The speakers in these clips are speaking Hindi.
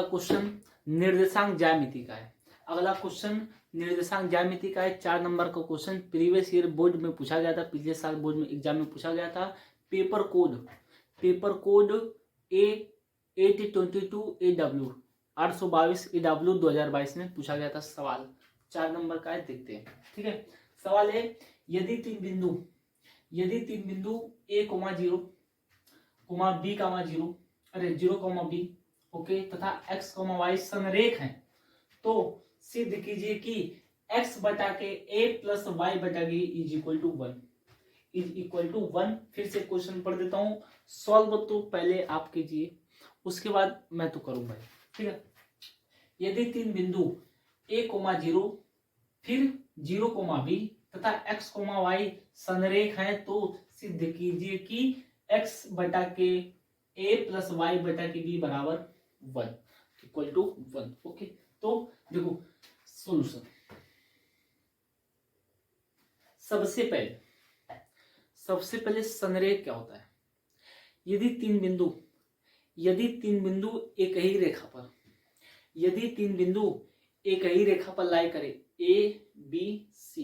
क्वेश्चन निर्देशांक ज्यामिति का है। अगला क्वेश्चन निर्देशांक ज्यामिति का है। 4 नंबर का क्वेश्चन प्रीवियस ईयर बोर्ड में पूछा गया था, पिछले साल बोर्ड में एग्जाम में पूछा गया था। पेपर कोड A822AW 822AW 2022 में पूछा गया था सवाल। 4 नंबर का है, देखते हैं। ठीक है, सवाल है यदि तीन बिंदु A, 0, B, 0, अरे 0, B, ओके, तथा x, y समरेख हैं तो सिद्ध कीजिए कि x बटा के a प्लस y बटा के इज इक्वल टू 1। फिर से क्वेश्चन पढ़ देता हूं, सॉल्व तो पहले आप कीजिए, उसके बाद मैं तो करूंगा। ठीक है, यदि तीन बिंदु A, 0, फिर 0, B तथा x, y संरेख हैं तो सिद्ध कीजिए कि x बटा के a प्लस y बटा के b बराबर 1 इक्वल टू 1। ओके, तो देखो सॉल्यूशन। सबसे पहले संरेख क्या होता है। यदि तीन बिंदु एक ही रेखा पर लाई करे a, b, c,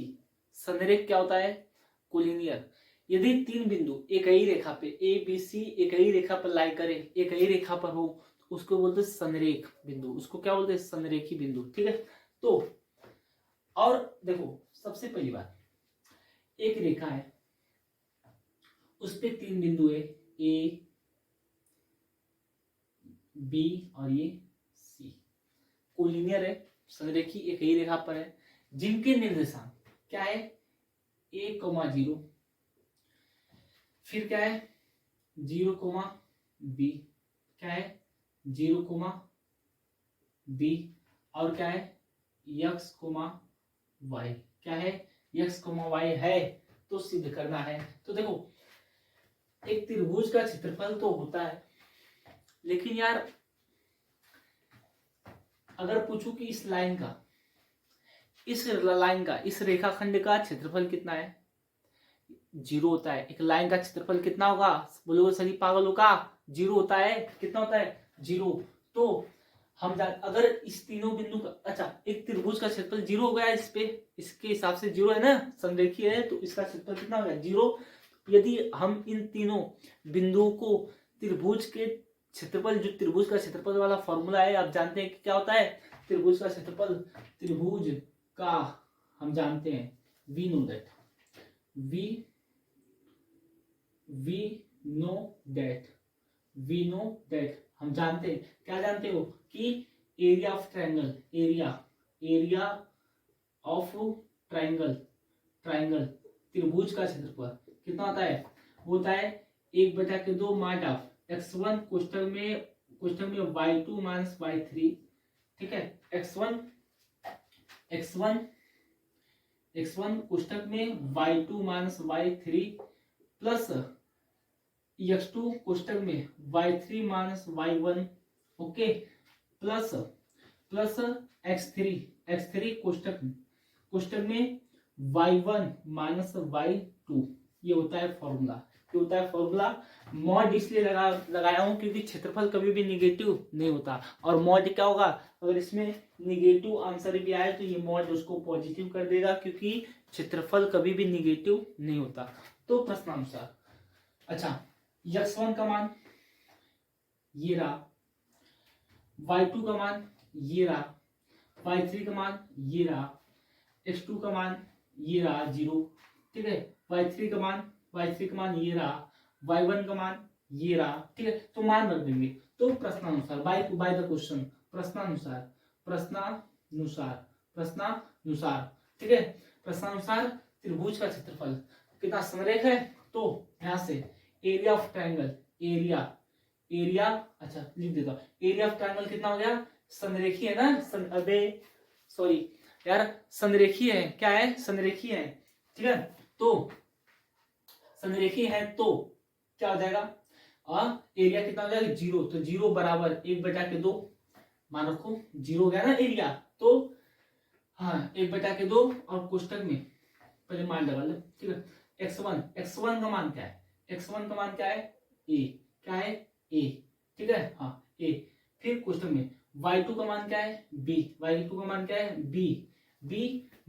संरेख क्या होता है, कोलिनियर। यदि तीन बिंदु एक ही रेखा पे a, b, c एक ही रेखा पर लाई करे, एक ही रेखा पर हो, तो उसको बोलते हैं संरेख बिंदु। उसको क्या बोलते हैं, संरेखी बिंदु। ठीक है, तो और देखो सबसे पहली बात, एक रेखा है उस पे तीन बिंदु है a, b और ये c, कोलिनियर है, संरेखी एक ही रेखा पर है, जिनके निर्देशांक क्या है a, 0, फिर क्या है 0, b, क्या है 0, b, और क्या है x, y, क्या है x, y है तो सिद्ध करना है। तो देखो एक त्रिभुज का क्षेत्रफल तो होता है, लेकिन यार अगर पूछूं कि इस रेखाखंड का क्षेत्रफल कितना है, 0 होता है। एक लाइन का क्षेत्रफल कितना होगा, बोलोगे सभी पागल होगा, 0 होता है। कितना होता है, 0। तो हम अगर इस तीनों बिंदु का, अच्छा एक त्रिभुज का क्षेत्रफल 0 हो गया, इस पे इसके हिसाब से 0 है ना, संरेखीय है, तो इसका क्षेत्रफल कितना हो गया 0। यदि हम इन तीनों बिंदुओं को त्रिभुज के क्षेत्रफल, जो त्रिभुज का क्षेत्रफल वाला फॉर्मूला है, आप जानते हैं कि क्या होता है त्रिभुज का क्षेत्रफल, त्रिभुज का हम जानते हैं वी नो दैट हम जानते हैं, क्या जानते हो कि एरिया ऑफ ट्राइंगल त्रिभुज का क्षेत्रफल कितना होता है, वो होता है 1/2 माड ऑफ x1 कोष्ठक में y2 माइनस y3। ठीक है, x1 कोष्ठक में y2 minus y3 plus x2 कोष्ठक में y3 minus y1, okay, plus x3 कोष्ठक में y1 माइनस y2। ये होता है फॉर्मूला। मॉड इसलिए लगाया हूं क्योंकि क्षेत्रफल कभी भी निगेटिव नहीं होता, और मॉड क्या होगा, अगर इसमें निगेटिव आंसर भी आए तो ये मॉड उसको पॉजिटिव कर देगा, क्योंकि क्षेत्रफल कभी भी निगेटिव नहीं होता। तो प्रश्नानुसार, अच्छा x1 का मान ये रहा, y2 का मान ये रहा, y3 का मान ये रहा, x2 का मान ये रहा 0। ठीक है, y3 का मान ये रहा, y1 का मान ये रहा। ठीक है, तो मान रख देंगे। तो प्रश्नानुसार बाय द क्वेश्चन, प्रश्नानुसार ठीक है, प्रश्नानुसार त्रिभुज का क्षेत्रफल कितना संरेख है, तो यहां से एरिया ऑफ ट्रायंगल, अच्छा लिख देता हूं, एरिया ऑफ ट्रायंगल कितना हो गया, संरेखीय है ना, सॉरी यार, संरेखीय है, क्या है संरेखीय है। ठीक है, तो संरेखीय है तो क्या हो जाएगा, एरिया कितना हो जाएगा 0, तो 0 बराबर 1/2 मान रखो, 0 हो गया ना एरिया, तो हाँ 1/2 और कोष्ठक में पहले मान लगा लो। ठीक है, x1 का मान क्या है, a, क्या है a, ठीक है, हाँ a, फिर क्वेश्चन में y2 का मान क्या है b, y2 का मान क्या है b, b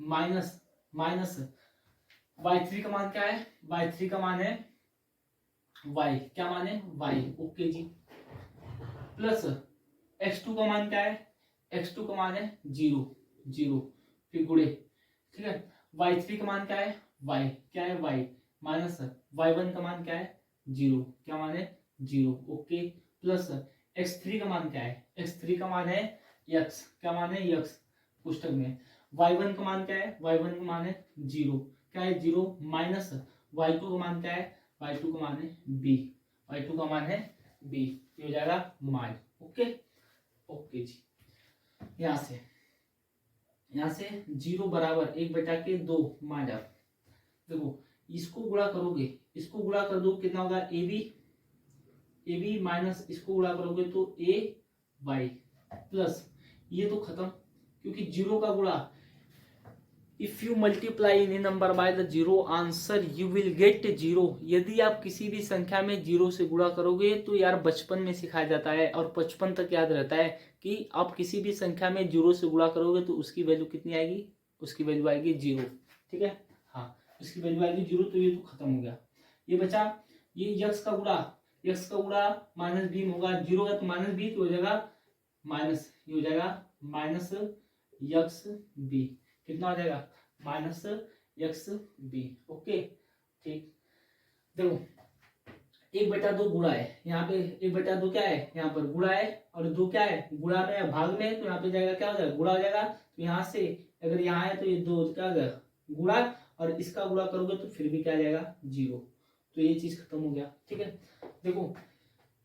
minus minus y3 का मान क्या है, y3 का मान है y, क्या मान है y, ओके जी, प्लस x2 का मान क्या है, x2 का मान है 0 0, फिर गुणे, ठीक है, y3 का मान क्या है y, क्या है y, माइनस y1 का मान क्या है 0, क्या मान है 0, ओके, प्लस x3 का मान क्या है, x3 का मान है x, क्या मान है x, पुस्तक में y1 का मान क्या है, y1 का मान है 0, क्या है 0, माइनस y2 का मान क्या है, y2 का मान है b, y2 का मान है b, ये हो जाएगा मान, ओके ओके जी। यहाँ से 0 बराबर 1/2 मान जाओ, देखो इसको गुणा करोगे, इसको गुणा कर दो कितना होगा ए बी माइनस इसको गुणा करोगे तो ए वाई, प्लस ये तो खत्म, क्योंकि 0 का गुणा, if you multiply any number by the 0 answer you will get 0। यदि आप किसी भी संख्या में 0 से गुणा करोगे तो यार बचपन में सिखाया जाता है और बचपन तक याद रहता है कि आप किसी भी संख्या में 0 से गुणा करोगे तो उसकी वैल्यू कितनी आएगी, उसकी वैल्यू आएगी 0, ठीक है, हाँ उसकी वैल्यू आएगी 0, तो ये तो खत्म हो गया, ये बचा, ये यक्स का गुणा माइनस बी होगा, 0 है तो माइनस बी, तो हो जाएगा माइनस, ये हो जाएगा माइनस यक्स बी, कितना हो जाएगा माइनस यक्स बी, ओके ठीक, देखो 1/2 गुणा है, यहाँ पे 1/2 क्या है, यहाँ पर गुणा है, और 2 क्या है गुणा में भाग में है, तो यहाँ पे जाएगा क्या हो जाएगा गुणा हो जाएगा, तो यहाँ से अगर यहाँ है तो ये 2 क्या हो जाएगा गुणा, और इसका गुणा करोगे तो फिर भी क्या जाएगा 0, तो ये चीज खत्म हो गया, ठीक है, देखो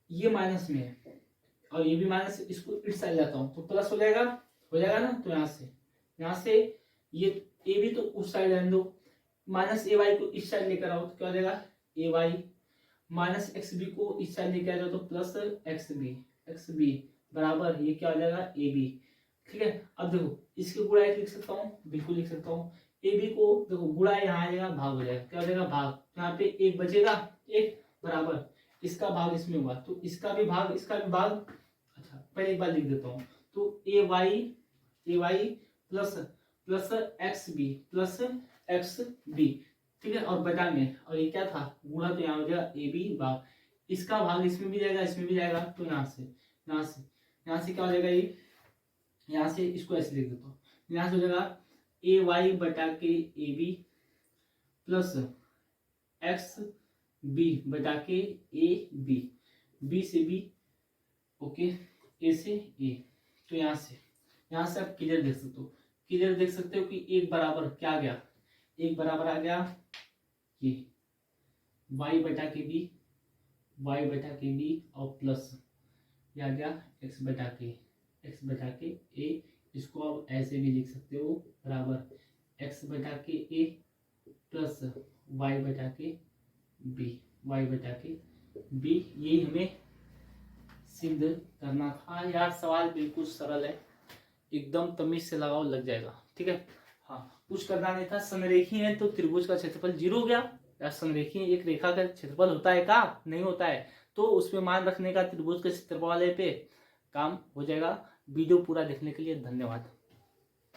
ये माइनस में है और ये भी माइनस, इसको इस साइड लाता हूँ तो प्लस हो जाएगा ना, तो यहाँ से ये ए भी तो उस साइड रहने दो, माइनस ए वाई को इस साइड लेकर आओ तो क्या हो जाएगा ए वाई, माइनस एक्स बी को इस साइड लेकर आ जाओ तो प्लस एक्स बी बराबर ये क्या हो जाएगा ए बी, ठीक है। अब देखो इसके गुणा एक लिख सकता हूँ, बिल्कुल लिख सकता हूँ, ए बी को देखो गुणा यहाँ आ जाएगा भाग हो जाएगा, क्या हो जाएगा भाग, यहाँ पे एक बचेगा, एक बराबर इसका भाग इसमें हुआ तो इसका भी भाग अच्छा पहले एक बार लिख देता हूँ, तो ए वाई प्लस एक्स बी, ठीक है, और बटा में, और ये क्या था गुणा, तो यहाँ हो जाएगा ए बी भाग, इसका भाग इसमें भी जाएगा, तो यहाँ से क्या हो जाएगा, ये यहाँ से इसको ऐसे लिख देता हूँ, यहाँ से हो जाएगा ए वाई बटा K A B plus X B बटा के ए बी, बी से बी, ओके, ए से ए, तो यहाँ से आप क्लियर देख सकते हो कि एक बराबर क्या आ गया, एक बराबर आ गया ये y बटा के बी और प्लस ये आ गया x बटा के a, इसको आप ऐसे भी लिख सकते हो बराबर x बटा के a प्लस y बटा के b, यही हमें सिद्ध करना था यार, सवाल बिल्कुल सरल है, एकदम तमीज से लगाओ लग जाएगा, ठीक है, हाँ कुछ करना नहीं था। संरेखीय है तो त्रिभुज का क्षेत्रफल 0 हो गया, या संरेखीय एक रेखा का क्षेत्रफल होता है का नहीं होता है, तो उसमें मान रखने का त्रिभुज के क्षेत्रफल वाले पे काम हो जाएगा। वीडियो पूरा देखने के लिए धन्यवाद।